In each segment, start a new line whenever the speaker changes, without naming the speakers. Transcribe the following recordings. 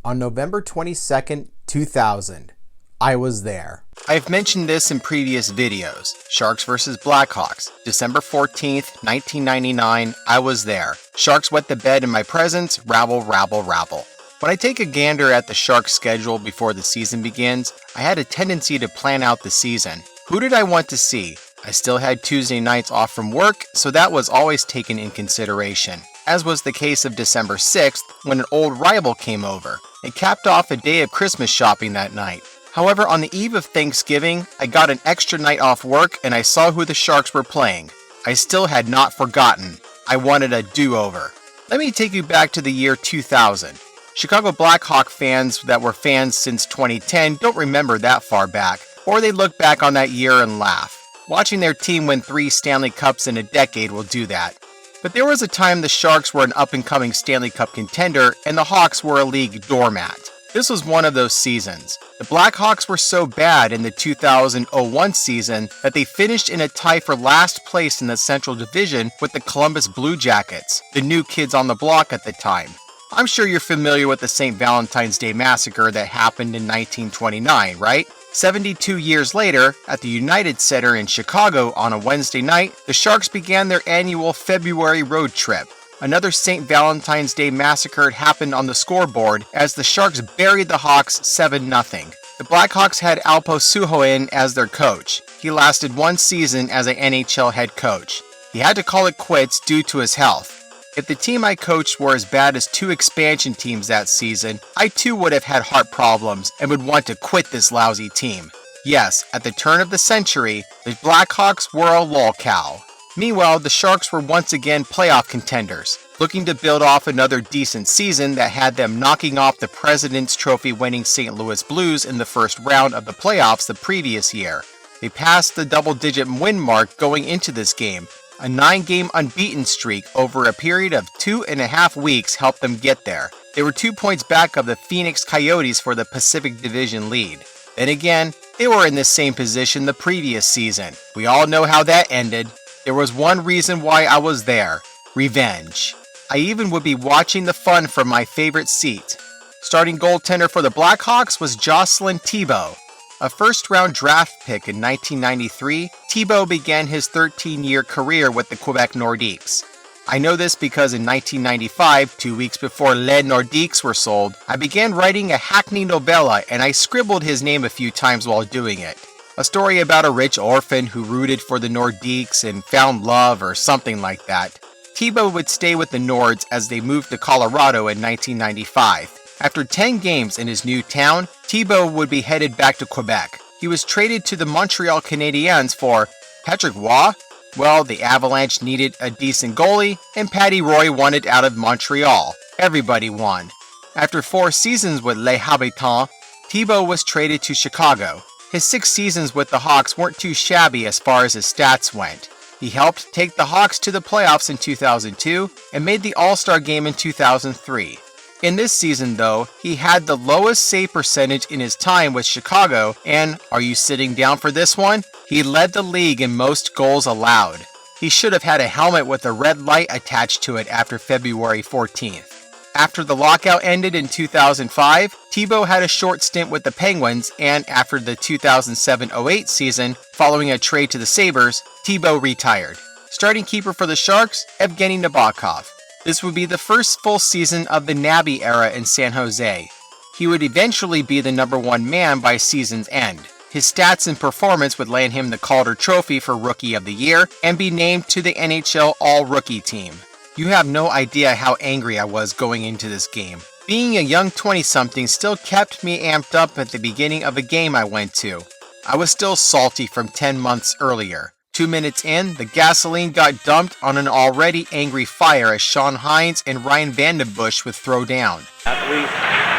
on November 22nd, 2000. I was there. I've mentioned this in previous videos. Sharks vs. Blackhawks, December 14th, 1999, I was there. Sharks wet the bed in my presence, rabble, rabble, rabble. When I take a gander at the Sharks' schedule before the season begins, I had a tendency to plan out the season. Who did I want to see? I still had Tuesday nights off from work, so that was always taken in consideration, as was the case of December 6th when an old rival came over. It capped off a day of Christmas shopping that night. However, on the eve of Thanksgiving, I got an extra night off work and I saw who the Sharks were playing. I still had not forgotten. I wanted a do-over. Let me take you back to the year 2000. Chicago Blackhawk fans that were fans since 2010 don't remember that far back, or they look back on that year and laugh. Watching their team win 3 Stanley Cups in a decade will do that. But there was a time the Sharks were an up-and-coming Stanley Cup contender and the Hawks were a league doormat. This was one of those seasons. The Blackhawks were so bad in the 2001 season that they finished in a tie for last place in the Central Division with the Columbus Blue Jackets, the new kids on the block at the time. I'm sure you're familiar with the St. Valentine's Day Massacre that happened in 1929, right? 72 years later, at the United Center in Chicago on a Wednesday night, the Sharks began their annual February road trip. Another St. Valentine's Day Massacre happened on the scoreboard as the Sharks buried the Hawks 7-0. The Blackhawks had Alpo Suhonen as their coach. He lasted 1 season as an NHL head coach. He had to call it quits due to his health. If the team I coached were as bad as 2 expansion teams that season, I too would have had heart problems and would want to quit this lousy team. Yes, at the turn of the century, the Blackhawks were a lolcow. Meanwhile, the Sharks were once again playoff contenders, looking to build off another decent season that had them knocking off the President's Trophy winning St. Louis Blues in the first round of the playoffs the previous year. They passed the double-digit win mark going into this game. A 9-game unbeaten streak over a period of 2.5 weeks helped them get there. They were 2 points back of the Phoenix Coyotes for the Pacific Division lead. Then again, they were in this same position the previous season. We all know how that ended. There was one reason why I was there: revenge. I even would be watching the fun from my favorite seat. Starting goaltender for the Blackhawks was Jocelyn Thibault. A first-round draft pick in 1993, Thibault began his 13-year career with the Quebec Nordiques. I know this because in 1995, 2 weeks before Les Nordiques were sold, I began writing a Hackney novella and I scribbled his name a few times while doing it. A story about a rich orphan who rooted for the Nordiques and found love or something like that. Thibault would stay with the Nords as they moved to Colorado in 1995. After 10 games in his new town, Thibault would be headed back to Quebec. He was traded to the Montreal Canadiens for Patrick Roy. Well, the Avalanche needed a decent goalie, and Patty Roy wanted out of Montreal. Everybody won. After 4 seasons with Les Habitants, Thibault was traded to Chicago. His 6 seasons with the Hawks weren't too shabby as far as his stats went. He helped take the Hawks to the playoffs in 2002 and made the All-Star game in 2003. In this season, though, he had the lowest save percentage in his time with Chicago, and, are you sitting down for this one? He led the league in most goals allowed. He should have had a helmet with a red light attached to it after February 14th. After the lockout ended in 2005, Thibault had a short stint with the Penguins, and after the 2007-08 season, following a trade to the Sabres, Thibault retired. Starting keeper for the Sharks, Evgeny Nabokov. This would be the first full season of the Nabby era in San Jose. He would eventually be the number 1 man by season's end. His stats and performance would land him the Calder Trophy for Rookie of the Year and be named to the NHL All-Rookie team. You have no idea how angry I was going into this game. Being a young 20-something still kept me amped up at the beginning of a game I went to. I was still salty from 10 months earlier. 2 minutes in, the gasoline got dumped on an already angry fire as Sean Hines and Ryan Vandenbush would throw down.
We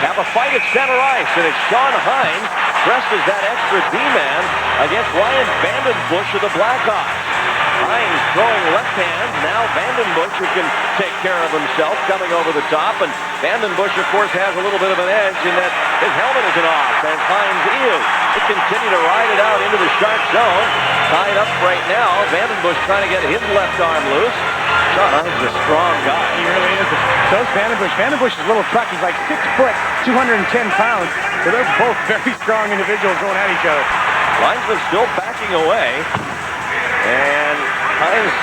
have a fight at center ice, and it's Sean Hines dressed as that extra D-man against Ryan Vandenbush of the Blackhawks. Hines throwing left hand, now Vandenbush who can take care of himself coming over the top, and Vandenbush of course has a little bit of an edge in that his helmet isn't off, and Hines is. They continue to ride it out into the Shark zone, tied up right now. Vandenbush trying to get his left arm loose. Sean Hines is a strong guy.
He really is. So is Vandenbush. Vandenbush is a little truck. He's like 6 foot, 210 pounds. So they're both very strong individuals going at each other.
Linesman still backing away. And Hines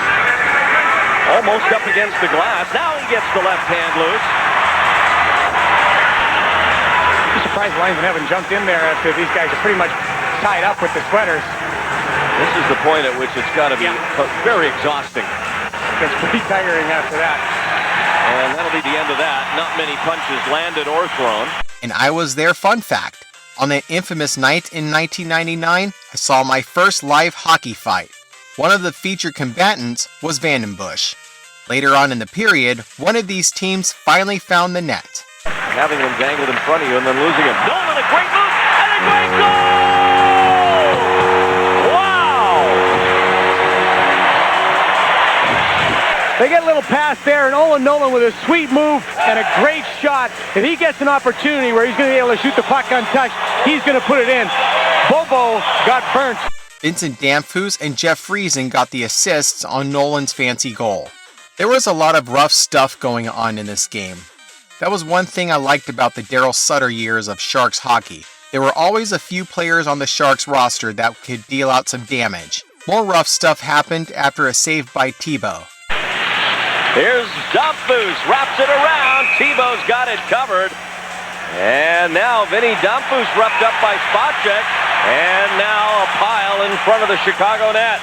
almost up against the glass. Now he gets the left hand loose.
I'm surprised linesmen haven't jumped in there after these guys are pretty much tied up with the sweaters.
This is the point at which it's got to be very exhausting.
It's pretty tiring after that.
And that'll be the end of that. Not many punches landed or thrown.
And I was there fun fact. On that infamous night in 1999, I saw my first live hockey fight. One of the featured combatants was Vandenbush. Later on in the period, one of these teams finally found the net.
Having him dangled in front of you and then losing him. Nolan, a great move and a great goal! Wow!
They get a little pass there, and Owen Nolan with a sweet move and a great shot. If he gets an opportunity where he's going to be able to shoot the puck untouched, he's going to put it in. Bobo got burnt.
Vincent Damphus and Jeff Friesen got the assists on Nolan's fancy goal. There was a lot of rough stuff going on in this game. That was one thing I liked about the Darryl Sutter years of Sharks hockey. There were always a few players on the Sharks roster that could deal out some damage. More rough stuff happened after a save by Thibault.
Here's Damphus, wraps it around. Thibault's got it covered. And now Vinny Damphus roughed up by Spacek. And now a pile in front of the Chicago net.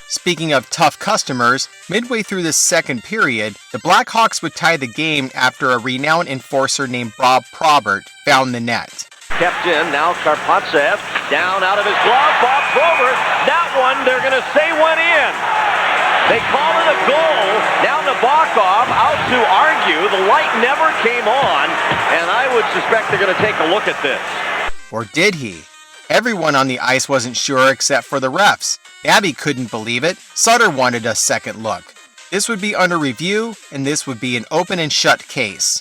Speaking of tough customers, midway through the second period, the Blackhawks would tie the game after a renowned enforcer named Bob Probert found the net.
Kept in, now Karpatsev, down out of his glove, Bob Probert. That one, they're going to say went in. They call it a goal. Now Nabokov out to argue. The light never came on, and I would suspect they're going to take a look at this.
Or did he? Everyone on the ice wasn't sure except for the refs. Abby couldn't believe it. Sutter wanted a second look. This would be under review, and this would be an open and shut case.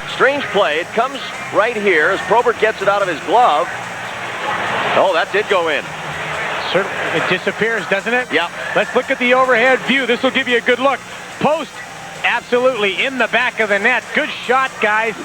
Strange play. It comes right here as Probert gets it out of his glove. Oh, that did go in.
It disappears, doesn't it?
Yep.
Let's look at the overhead view. This will give you a good look. Post, absolutely in the back of the net. Good shot, guys.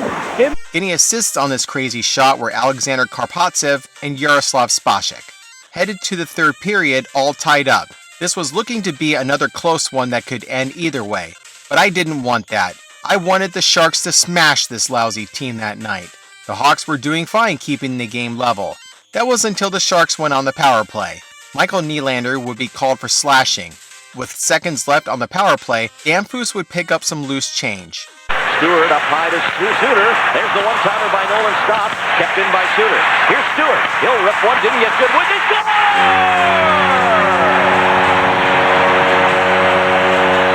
Getting assists on this crazy shot were Alexander Karpatsev and Yaroslav Spacek. Headed to the third period, all tied up. This was looking to be another close one that could end either way. But I didn't want that. I wanted the Sharks to smash this lousy team that night. The Hawks were doing fine keeping the game level. That was until the Sharks went on the power play. Michael Nylander would be called for slashing. With seconds left on the power play, Damphus would pick up some loose change.
Stewart up high to Suter. There's the one-timer by Nolan Stop. Kept in by Suter. Here's Stewart. He'll rip one. Didn't get good with it. Score!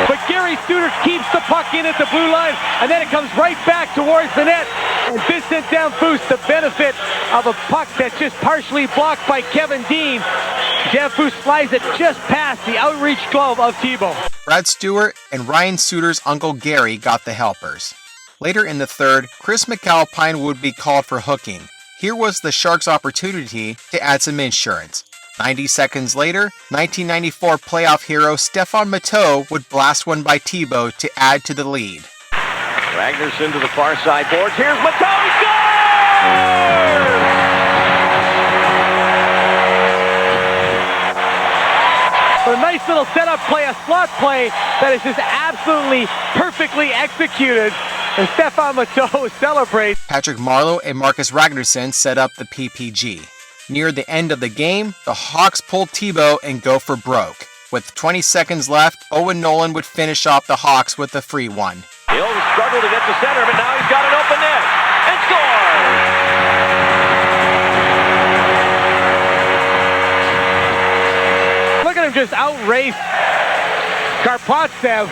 But Gary Suter keeps the puck in at the blue line, and then it comes right back towards the net. And Vincent Damphus, the benefit of a puck that's just partially blocked by Kevin Dean. Damphus slides it just past the outreach glove of Thibault.
Brad Stewart and Ryan Suter's uncle Gary got the helpers. Later in the third, Chris McAlpine would be called for hooking. Here was the Sharks' opportunity to add some insurance. 90 seconds later, 1994 playoff hero Stefan Matteau would blast one by Thibault to add to the lead.
Ragnarsson to the far side boards. Here's Matteau. He scores!
But a nice little setup play, a slot play that is just absolutely perfectly executed. And Stefan Matteau celebrates.
Patrick Marleau and Marcus Ragnarsson set up the PPG. Near the end of the game, the Hawks pulled Thibault and go for broke. With 20 seconds left, Owen Nolan would finish off the Hawks with a free one.
He'll struggle to get to center, but now he's got an open net. And scores!
Look at him just outrace Karpatsev.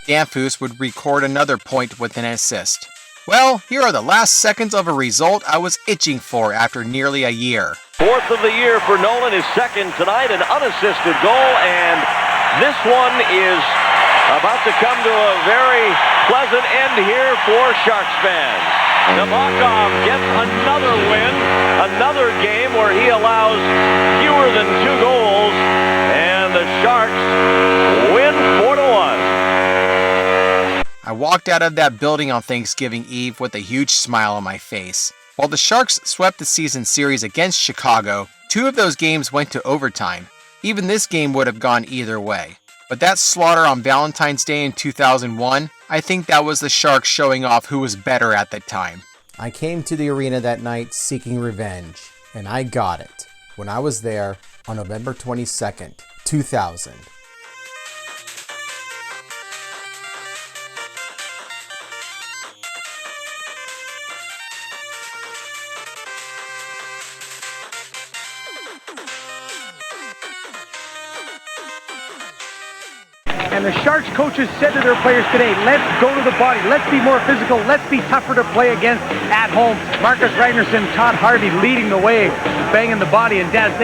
Damphus would record another point with an assist. Well, here are the last seconds of a result I was itching for after nearly a year.
Fourth of the year for Nolan, his second tonight, an unassisted goal, and this one is about to come to a very pleasant end here for Sharks fans. Nabokov gets another win, another game where he allows fewer than 2 goals, and the Sharks win 4-1.
I walked out of that building on Thanksgiving Eve with a huge smile on my face. While the Sharks swept the season series against Chicago, 2 of those games went to overtime. Even this game would have gone either way. But that slaughter on Valentine's Day in 2001, I think that was the Sharks showing off who was better at the time. I came to the arena that night seeking revenge, and I got it when I was there on November 22nd, 2000.
And the Sharks coaches said to their players today, let's go to the body, let's be more physical, let's be tougher to play against at home. Marcus Ragnarsson, Todd Harvey leading the way, banging the body, and Daze